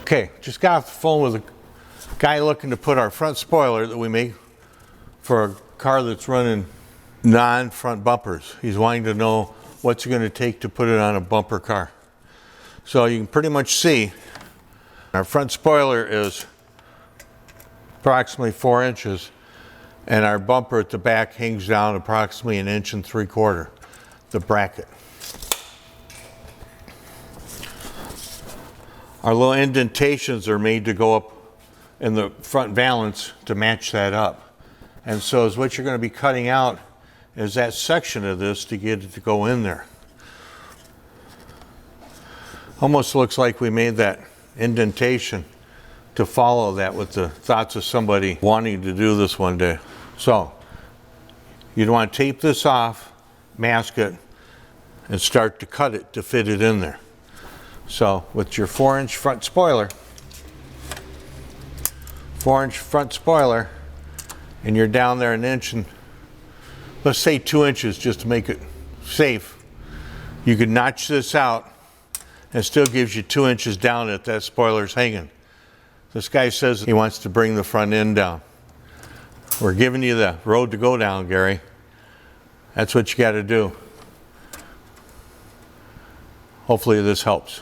Okay, just got off the phone with a guy looking to put our front spoiler that we make for a car that's running non-front bumpers. He's wanting to know what's it going to take to put it on a bumper car. So you can pretty much see our front spoiler is approximately 4 inches, and our bumper at the back hangs down approximately 1 3/4 inches, the bracket. Our little indentations are made to go up in the front valance to match that up. And so is what you're going to be cutting out is that section of this to get it to go in there. Almost looks like we made that indentation to follow that with the thoughts of somebody wanting to do this one day. So you'd want to tape this off, mask it, and start to cut it to fit it in there. So with your 4-inch front spoiler, 4-inch front spoiler, and you're down there 1 inch and let's say 2 inches just to make it safe, you could notch this out and it still gives you 2 inches down that spoiler's hanging. This guy says he wants to bring the front end down. We're giving you the road to go down, Gary. That's what you got to do. Hopefully this helps.